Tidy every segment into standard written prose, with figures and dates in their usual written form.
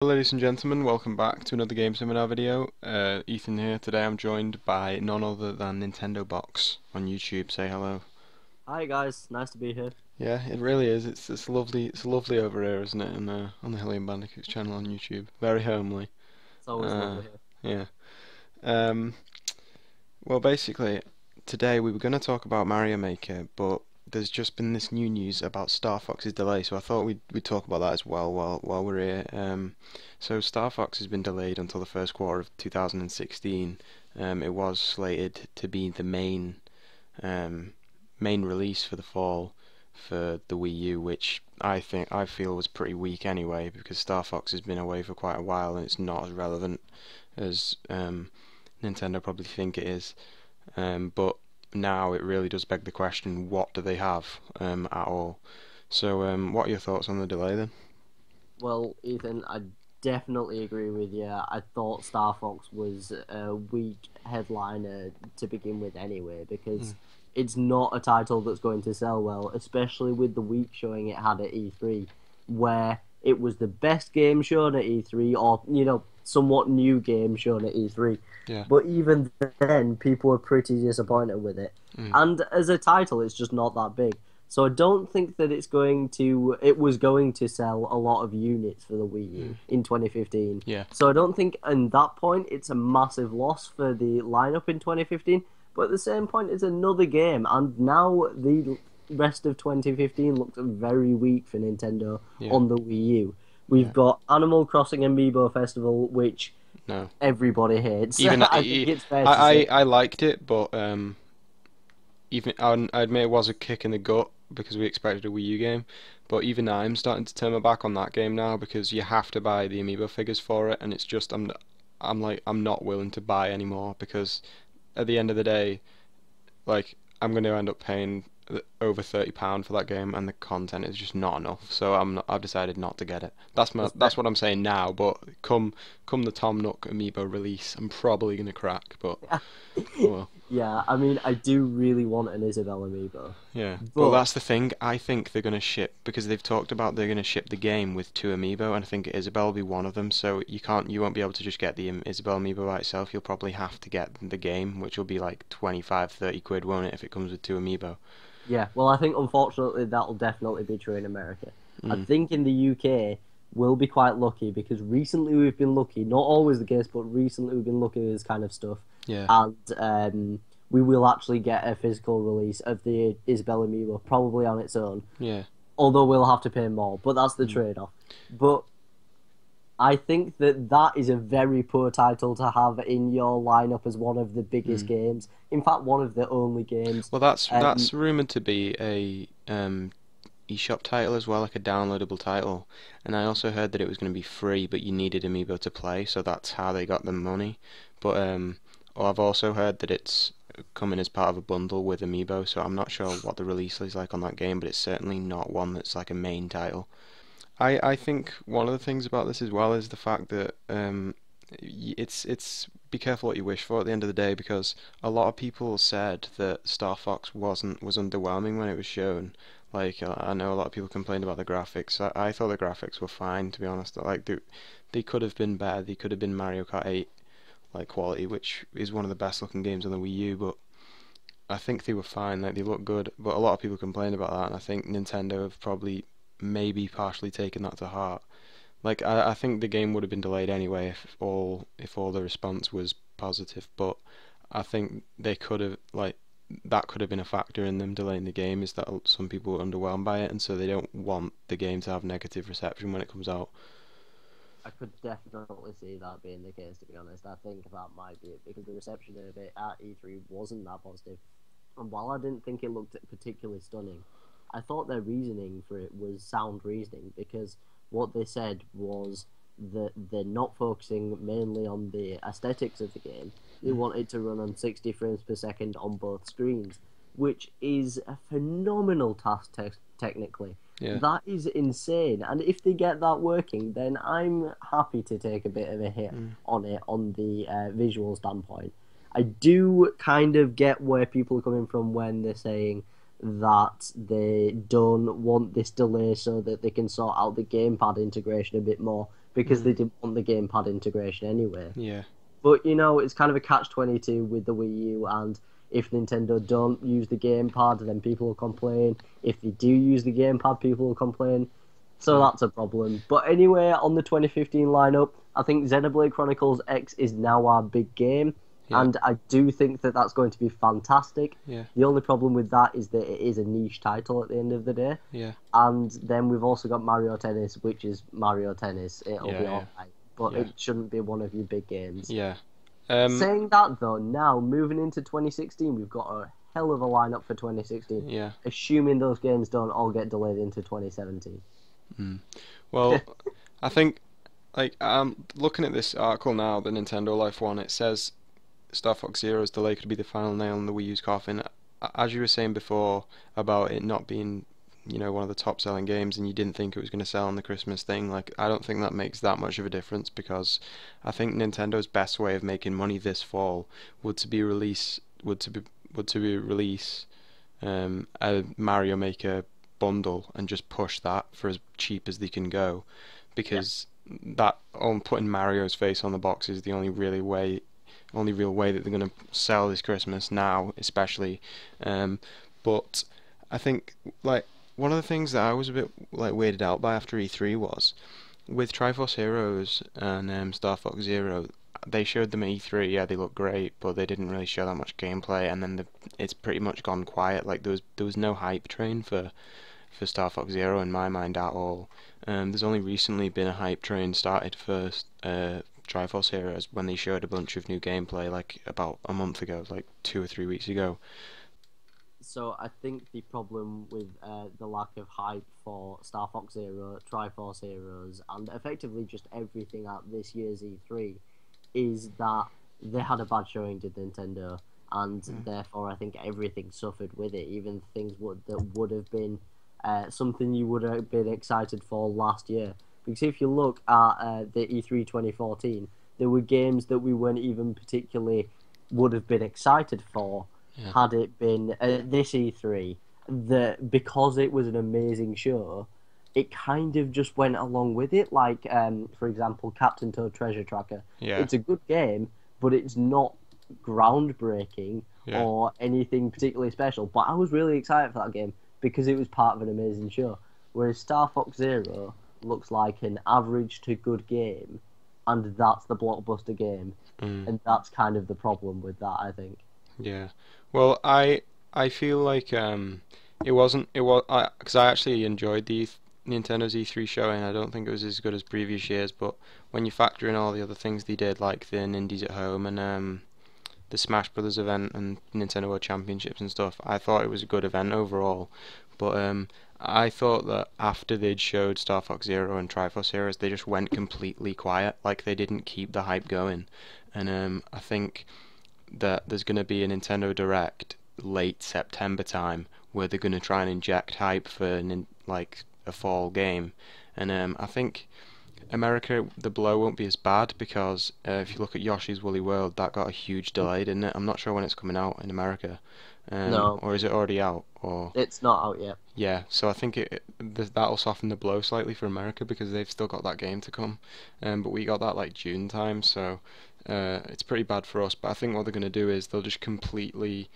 Hello ladies and gentlemen, welcome back to another game seminar video. Ethan here. Today I'm joined by none other than NintendoBox on YouTube. Say hello. Hi guys, nice to be here. Yeah, it really is. It's lovely. It's lovely over here, isn't it? On the HylianBandicoots channel on YouTube. Very homely. It's always Uh, lovely here. yeah. Um, well, basically, today we were going to talk about Mario Maker, but there's just been this new news about Star Fox's delay, so I thought we'd talk about that as well while we're here. So Star Fox has been delayed until the first quarter of 2016. It was slated to be the um, main release for the fall for the Wii U, which I feel was pretty weak anyway, because Star Fox has been away for quite a while and it's not as relevant as Nintendo probably think it is. But now it really does beg the question: what do they have at all? So, what are your thoughts on the delay then? Well, Ethan, I definitely agree with you. I thought Star Fox was a weak headliner to begin with anyway, because it's not a title that's going to sell well, especially with the weak showing it had at E3, where it was the best game shown at E3, or, somewhat new game shown at E3. Yeah. But even then, people were pretty disappointed with it. Mm. And as a title, it's just not that big. So I don't think that it was going to sell a lot of units for the Wii U in 2015. Yeah. So I don't think at that point it's a massive loss for the lineup in 2015. But at the same point, it's another game, and now the rest of 2015 looks very weak for Nintendo Yeah. on the Wii U. We've got Animal Crossing Amiibo Festival, which No. everybody hates. Even I think it's fair to say. I liked it, but even I admit it was a kick in the gut because we expected a Wii U game. But even I'm starting to turn my back on that game now because you have to buy the amiibo figures for it, and it's just I'm not willing to buy anymore because at the end of the day, like I'm going to end up paying over £30 for that game, and the content is just not enough. So I've decided not to get it. That's what I'm saying now. But come the Tom Nook amiibo release, I'm probably going to crack. But well. Yeah, I mean, I do really want an Isabelle amiibo. Yeah, well, But that's the thing. I think they're going to ship because they've talked about they're going to ship the game with two amiibo, and I think Isabelle will be one of them. So you won't be able to just get the Isabelle amiibo by itself. You'll probably have to get the game, which will be like 25, 30 quid, won't it, if it comes with two amiibo? yeah, well, I think unfortunately that'll definitely be true in America. I Mm. think in the UK we'll be quite lucky because recently we've been lucky. Not always the case, but recently we've been lucky with this kind of stuff. Yeah, And we will actually get a physical release of the Isabelle amiibo, probably on its own. yeah, Although we'll have to pay more, but that's the trade-off. But I think that is a very poor title to have in your lineup as one of the biggest games. In fact, one of the only games. Well, that's Um, rumored to be a eShop title as well, like a downloadable title. And I also heard that it was going to be free, but you needed amiibo to play, so that's how they got the money. But well, I've also heard that it's coming as part of a bundle with amiibo, so I'm not sure what the release is like on that game, but it's certainly not one that's like a main title. I think one of the things about this as well is the fact that it's be careful what you wish for at the end of the day, because a lot of people said that Star Fox was underwhelming when it was shown. Like I know a lot of people complained about the graphics. I thought the graphics were fine, to be honest. Like they could have been better. They could have been Mario Kart 8 like quality, which is one of the best looking games on the Wii U, but I think they were fine, like they look good, but a lot of people complained about that, and I think Nintendo have probably maybe partially taken that to heart. Like I think the game would have been delayed anyway if all the response was positive, but I think they could have like that could have been a factor in them delaying the game, is that some people were underwhelmed by it, and so they don't want the game to have negative reception when it comes out. I could definitely see that being the case, to be honest. I think that might be it because the reception of it at E3 wasn't that positive. And while I didn't think it looked particularly stunning, I thought their reasoning for it was sound reasoning because what they said was that they're not focusing mainly on the aesthetics of the game. They want it to run on 60 frames per second on both screens, which is a phenomenal task technically. Yeah. That is insane. And if they get that working, then I'm happy to take a bit of a hit on it on the visual standpoint. I do kind of get where people are coming from when they're saying that they don't want this delay so that they can sort out the gamepad integration a bit more because they didn't want the gamepad integration anyway. Yeah. But, you know, it's kind of a catch-22 with the Wii U, and if Nintendo don't use the gamepad, then people will complain. If they do use the gamepad, people will complain. So that's a problem. But anyway, on the 2015 lineup, I think Xenoblade Chronicles X is now our big game, and I do think that that's going to be fantastic. Yeah. The only problem with that is that it is a niche title at the end of the day. Yeah. And then we've also got Mario Tennis, which is Mario Tennis. It'll be alright, but it shouldn't be one of your big games. Yeah. Saying that, though, now moving into 2016, we've got a hell of a lineup for 2016. Yeah. Assuming those games don't all get delayed into 2017. Well, I think, like, I'm looking at this article now, the Nintendo Life one. It says Star Fox Zero's delay could be the final nail in the Wii U's coffin. As you were saying before about it not being, you know, one of the top selling games, and you didn't think it was going to sell on the Christmas thing, like, I don't think that makes that much of a difference, because I think Nintendo's best way of making money this fall would to be release a Mario Maker bundle and just push that for as cheap as they can go, because that on putting Mario's face on the box is the only real way that they're going to sell this Christmas now, especially. But I think, like, one of the things that I was a bit, like, weirded out by after E3 was with Triforce Heroes and Star Fox Zero. They showed them at E3, yeah, they look great, but they didn't really show that much gameplay, and then it's pretty much gone quiet. Like, there was no hype train for Star Fox Zero in my mind at all. There's only recently been a hype train started for Triforce Heroes when they showed a bunch of new gameplay, like about a month ago, like 2 or 3 weeks ago. So I think the problem with the lack of hype for Star Fox Zero, Triforce Heroes, and effectively just everything at this year's E3 is that they had a bad showing, did Nintendo, and therefore I think everything suffered with it. Even things that would have been something you would have been excited for last year. Because if you look at the E3 2014, there were games that we weren't even particularly would have been excited for had it been this E3. Because it was an amazing show, it kind of just went along with it. Like, for example, Captain Toad Treasure Tracker. Yeah. It's a good game, but it's not groundbreaking or anything particularly special. But I was really excited for that game because it was part of an amazing show. Whereas Star Fox Zero looks like an average to good game, and that's the blockbuster game, and that's kind of the problem with that, I think. Yeah. Well, I feel like it was because I actually enjoyed the Nintendo's E3 showing. I don't think it was as good as previous years, but when you factor in all the other things they did, like the Indies at Home and the Smash Brothers event and Nintendo World Championships and stuff, I thought it was a good event overall. But I thought that after they'd showed Star Fox Zero and Triforce Heroes, they just went completely quiet. Like, they didn't keep the hype going. And I think that there's going to be a Nintendo Direct late September time where they're going to try and inject hype for like a fall game. And I think America, the blow won't be as bad because if you look at Yoshi's Woolly World, that got a huge delay, didn't it? I'm not sure when it's coming out in America. No. Or is it already out? Or It's not out yet. yeah, so I think that'll soften the blow slightly for America because they've still got that game to come. But we got that like June time, so it's pretty bad for us. But I think what they're going to do is they'll just completely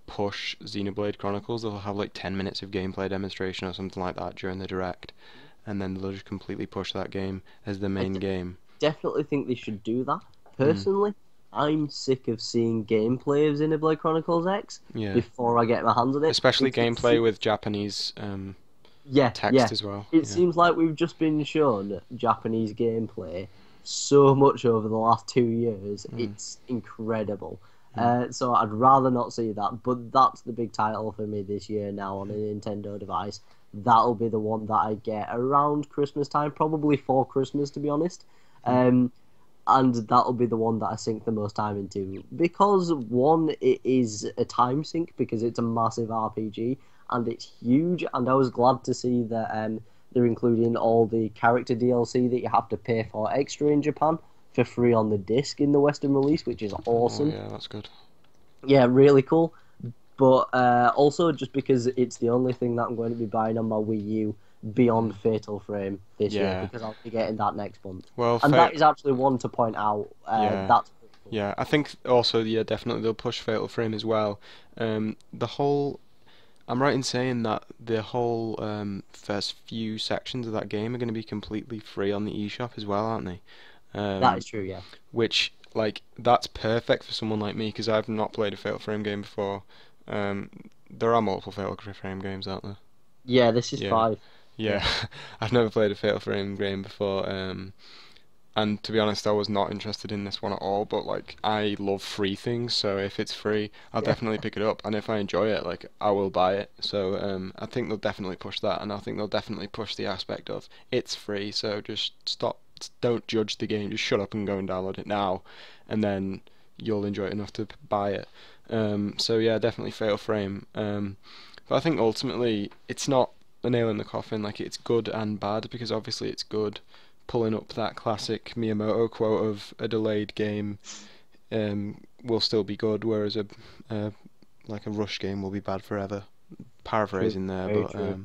push Xenoblade Chronicles. They'll have like 10 minutes of gameplay demonstration or something like that during the Direct, and then they'll just completely push that game as the main game. Definitely think they should do that. Personally, I'm sick of seeing gameplay of Xenoblade Chronicles X before I get my hands on it. Especially gameplay with Japanese text as well. It seems like we've just been shown Japanese gameplay so much over the last 2 years. It's incredible. So I'd rather not see that, but that's the big title for me this year now on a Nintendo device. That'll be the one that I get around Christmas time, probably for Christmas, to be honest. And that'll be the one that I sink the most time into. Because, one, it is a time sink, because it's a massive RPG, and it's huge, and I was glad to see that they're including all the character DLC that you have to pay for extra in Japan for free on the disc in the Western release, which is awesome. Oh, yeah, that's good. Yeah, really cool. But also just because it's the only thing that I'm going to be buying on my Wii U beyond Fatal Frame this year Yeah. because I'll be getting that next month. Well, And that is actually one to point out. yeah. That's pretty cool. Yeah, I think also, yeah, definitely they'll push Fatal Frame as well. The whole, I'm right in saying that the whole first few sections of that game are going to be completely free on the eShop as well, aren't they? That is Um, true, yeah. which, like, that's perfect for someone like me because I've not played a Fatal Frame game before. Um, there are multiple Fatal Frame games, aren't there? Yeah, this is Yeah, 5. Yeah. yeah. I've never played a Fatal Frame game before. And to be honest, I was not interested in this one at all. But like, I love free things, so if it's free, I'll Yeah. definitely pick it up. And if I enjoy it, like, I will buy it. So I think they'll definitely push that, and I think they'll definitely push the aspect of it's free. So just stop, don't judge the game. Just shut up and go and download it now, and then you'll enjoy it enough to buy it. So yeah, definitely Fatal Frame. But I think ultimately it's not a nail in the coffin. Like, it's good and bad because obviously it's good, pulling up that classic Miyamoto quote of a delayed game will still be good, whereas a like a rush game will be bad forever. True. Paraphrasing there, Very but true.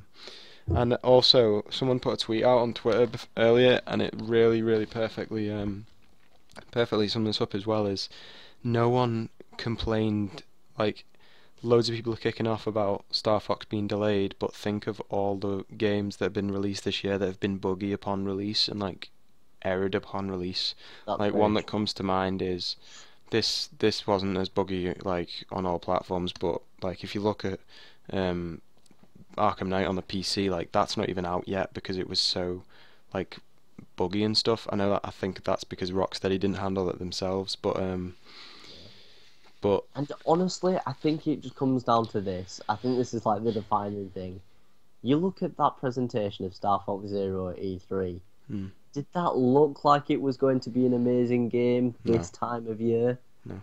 and also someone put a tweet out on Twitter earlier, and it really, really perfectly summed this up as well. Is no one complained, like, loads of people are kicking off about Star Fox being delayed, but think of all the games that have been released this year that have been buggy upon release and like errored upon release. That's Like, one very that true. comes to mind is this wasn't as buggy like on all platforms, but like if you look at um Arkham Knight on the PC, like that's not even out yet because it was so like buggy and stuff. I know that, I think that's because Rocksteady didn't handle it themselves, Yeah. but And honestly, I think it just comes down to this. I think this is like the defining thing. You look at that presentation of Star Fox Zero at E3. mm, Did that look like it was going to be an amazing game no, this time of year? no,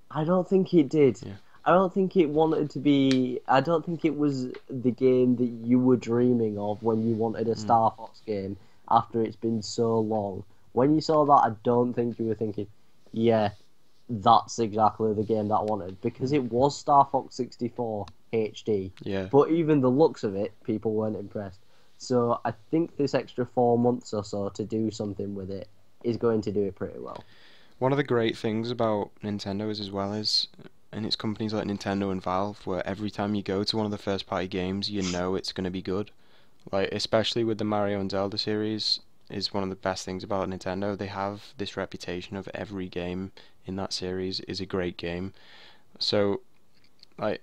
I don't think it did. yeah, I don't think it wanted to be. I don't think it was the game that you were dreaming of when you wanted a mm, Star Fox game after it's been so long. When you saw that, I don't think you were thinking, yeah, that's exactly the game that I wanted because mm, it was Star Fox 64 HD. yeah. But even the looks of it, people weren't impressed. So I think this extra 4 months or so to do something with it is going to do it pretty well. One of the great things about Nintendo is as well is, and it's companies like Nintendo and Valve, where every time you go to one of the first party games, you know it's going to be good. Like, especially with the Mario and Zelda series, is one of the best things about Nintendo. They have this reputation of every game in that series is a great game. So, like,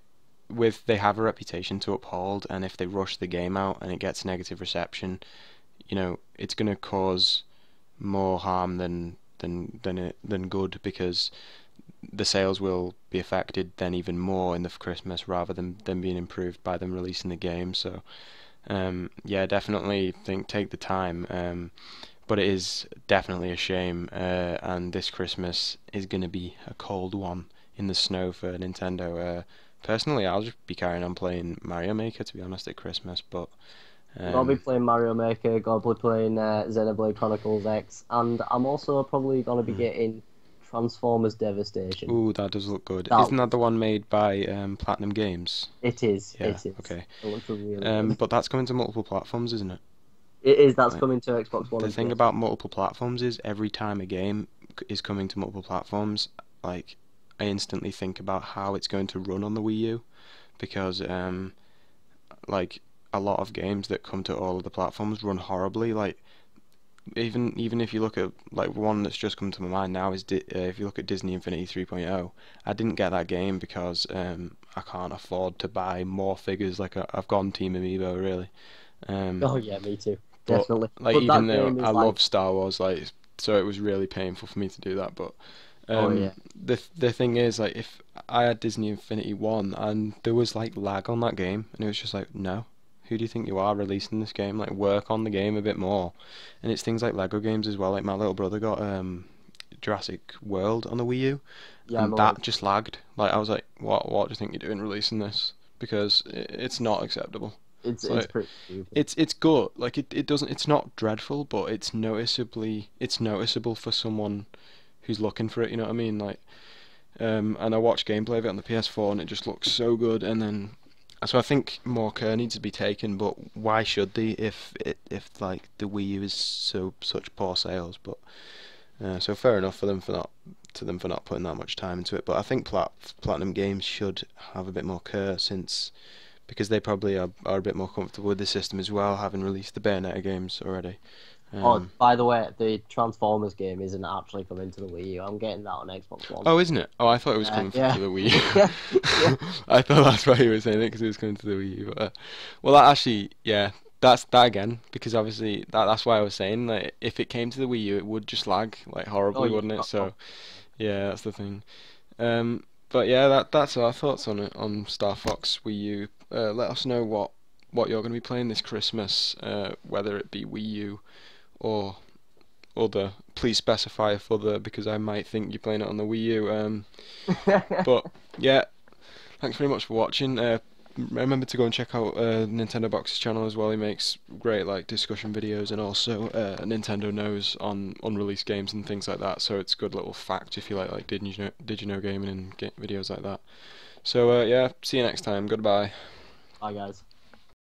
with they have a reputation to uphold, and if they rush the game out and it gets negative reception, it's going to cause more harm than good because the sales will be affected then even more in the Christmas rather than them being improved by them releasing the game. So yeah, definitely think take the time. But it is definitely a shame, and this Christmas is going to be a cold one in the snow for Nintendo. Personally, I'll just be carrying on playing Mario Maker to be honest at Christmas, but Gotta be um, playing Mario Maker, gotta be playing Xenoblade Chronicles X, and I'm also probably gonna be hmm. getting Transformers Devastation. Ooh, that does look good. That Isn't that looks the one good. made by Platinum Games? It is, Yeah, it is. okay. It looks really good. But that's coming to multiple platforms, isn't it? It is, that's Like, coming to Xbox One the and thing PS4. about multiple platforms is every time a game is coming to multiple platforms, like, I instantly think about how it's going to run on the Wii U because like a lot of games that come to all of the platforms run horribly. Like, even if you look at, like, one that's just come to my mind now is if you look at Disney Infinity 3.0, I didn't get that game because I can't afford to buy more figures. Like, I've gone Team Amiibo really. Um, Oh yeah, me too. but Definitely. like, But even that though game I is like, love Star Wars, like, so it was really painful for me to do that. But oh yeah. the thing is, like, if I had Disney Infinity 1 and there was like lag on that game, and it was just like, no, who do you think you are releasing this game? Like, work on the game a bit more. And it's things like Lego games as well. Like, my little brother got Jurassic World on the Wii U, Yeah, I'm and aware. that just lagged. Like, I was like, what do you think you're doing releasing this? Because it's not acceptable. It's It's like, pretty stupid. it's good. Like, it doesn't, it's not dreadful, but it's noticeable for someone who's looking for it. You know what I mean? Like, and I watched gameplay of it on the PS4, and it just looks so good. And then So I think more care needs to be taken, but why should they if like the Wii U is such poor sales? But so fair enough for them for not putting that much time into it. But I think Platinum Games should have a bit more care since because they probably are a bit more comfortable with the system as well, having released the Bayonetta games already. Oh, Um, by the way, the Transformers game isn't actually coming to the Wii U. I'm getting that on Xbox One. oh, isn't it? Oh, I thought it was Yeah, coming to yeah, the Wii yeah, yeah. U. I thought that's why you were saying it because it was coming to the Wii U. But, well, that actually, yeah, that's that again because obviously that's why I was saying like if it came to the Wii U, it would just lag like Oh, horribly, yeah. wouldn't it? Oh, So yeah, that's the thing. But yeah, that's our thoughts on it on Star Fox Wii U. Let us know what you're going to be playing this Christmas, whether it be Wii U or other. Please specify if other because I might think you're playing it on the Wii U. oh. But yeah, thanks very much for watching. Remember to go and check out NintendoBox's channel as well. He makes great like discussion videos and also Nintendo knows on unreleased games and things like that. So it's a good little fact if you like did you know gaming and videos like that. So yeah, see you next time. Goodbye. Bye, guys.